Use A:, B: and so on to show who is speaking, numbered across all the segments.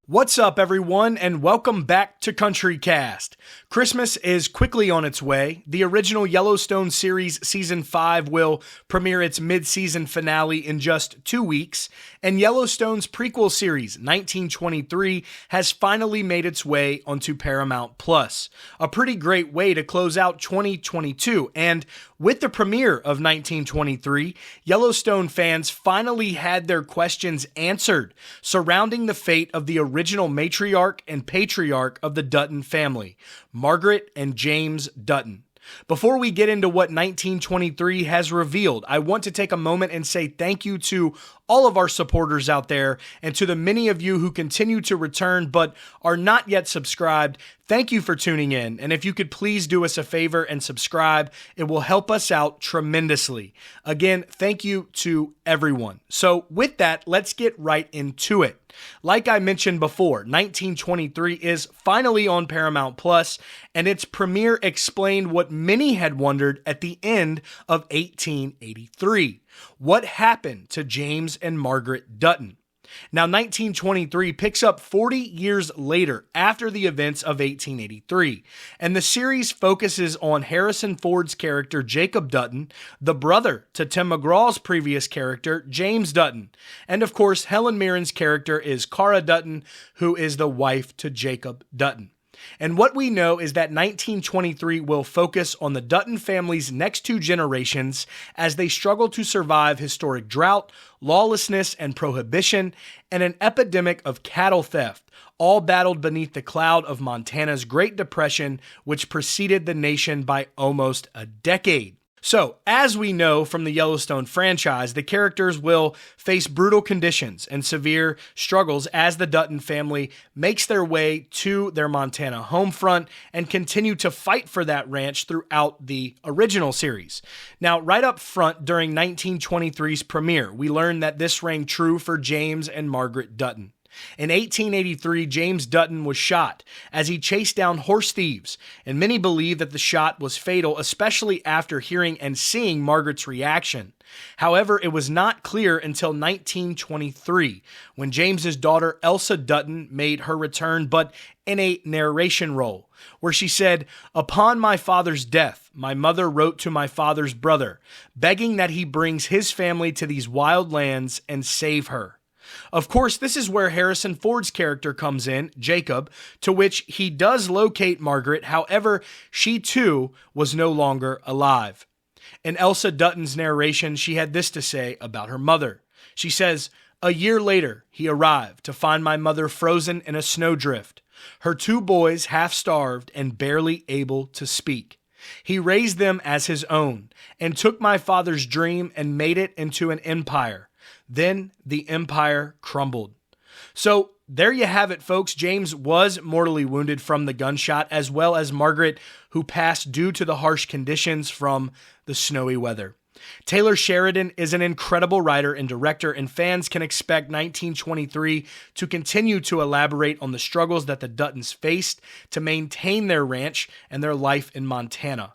A: What's up, everyone, and welcome back to CountryCast. Christmas is quickly on its way. The original Yellowstone series Season 5 will premiere its mid-season finale in just 2 weeks, and Yellowstone's prequel series, 1923, has finally made its way onto Paramount+. A pretty great way to close out 2022, and with the premiere of 1923, Yellowstone fans finally had their questions answered surrounding the fate of the original matriarch and patriarch of the Dutton family, Margaret and James Dutton. Before we get into what 1923 has revealed, I want to take a moment and say thank you to all of our supporters out there and to the many of you who continue to return but are not yet subscribed. Thank you for tuning in, and if you could please do us a favor and subscribe, it will help us out tremendously. Again, thank you to everyone. So with that, let's get right into it. Like I mentioned before, 1923 is finally on Paramount+, and its premiere explained what many had wondered at the end of 1883. What happened to James and Margaret Dutton? Now, 1923 picks up 40 years later after the events of 1883, and the series focuses on Harrison Ford's character Jacob Dutton, the brother to Tim McGraw's previous character James Dutton, and of course Helen Mirren's character is Cara Dutton, who is the wife to Jacob Dutton. And what we know is that 1923 will focus on the Dutton family's next 2 generations as they struggle to survive historic drought, lawlessness and prohibition, and an epidemic of cattle theft, all battled beneath the cloud of Montana's Great Depression, which preceded the nation by almost a decade. So, as we know from the Yellowstone franchise, the characters will face brutal conditions and severe struggles as the Dutton family makes their way to their Montana home front and continue to fight for that ranch throughout the original series. Now, right up front during 1923's premiere, we learned that this rang true for James and Margaret Dutton. In 1883, James Dutton was shot as he chased down horse thieves, and many believe that the shot was fatal, especially after hearing and seeing Margaret's reaction. However, it was not clear until 1923, when James's daughter Elsa Dutton made her return, but in a narration role, where she said, "Upon my father's death, my mother wrote to my father's brother, begging that he brings his family to these wild lands and save her." Of course, this is where Harrison Ford's character comes in, Jacob, to which he does locate Margaret. However, she too was no longer alive. In Elsa Dutton's narration, she had this to say about her mother. She says, "A year later, he arrived to find my mother frozen in a snowdrift, her 2 boys half starved and barely able to speak. He raised them as his own and took my father's dream and made it into an empire. Then the empire crumbled." So there you have it, folks. James was mortally wounded from the gunshot, as well as Margaret, who passed due to the harsh conditions from the snowy weather. Taylor Sheridan is an incredible writer and director, and fans can expect 1923 to continue to elaborate on the struggles that the Duttons faced to maintain their ranch and their life in Montana.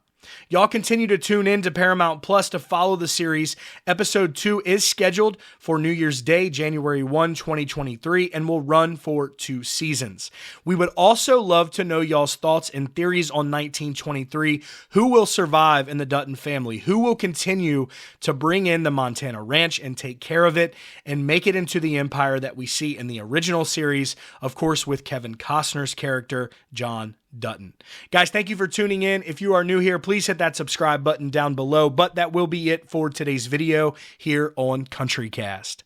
A: Y'all continue to tune in to Paramount Plus to follow the series. Episode 2 is scheduled for New Year's Day, January 1, 2023, and will run for 2 seasons. We would also love to know y'all's thoughts and theories on 1923. Who will survive in the Dutton family? Who will continue to bring in the Montana ranch and take care of it and make it into the empire that we see in the original series, of course, with Kevin Costner's character, John Dutton. Guys, thank you for tuning in. If you are new here, please hit that subscribe button down below. But that will be it for today's video here on CountryCast.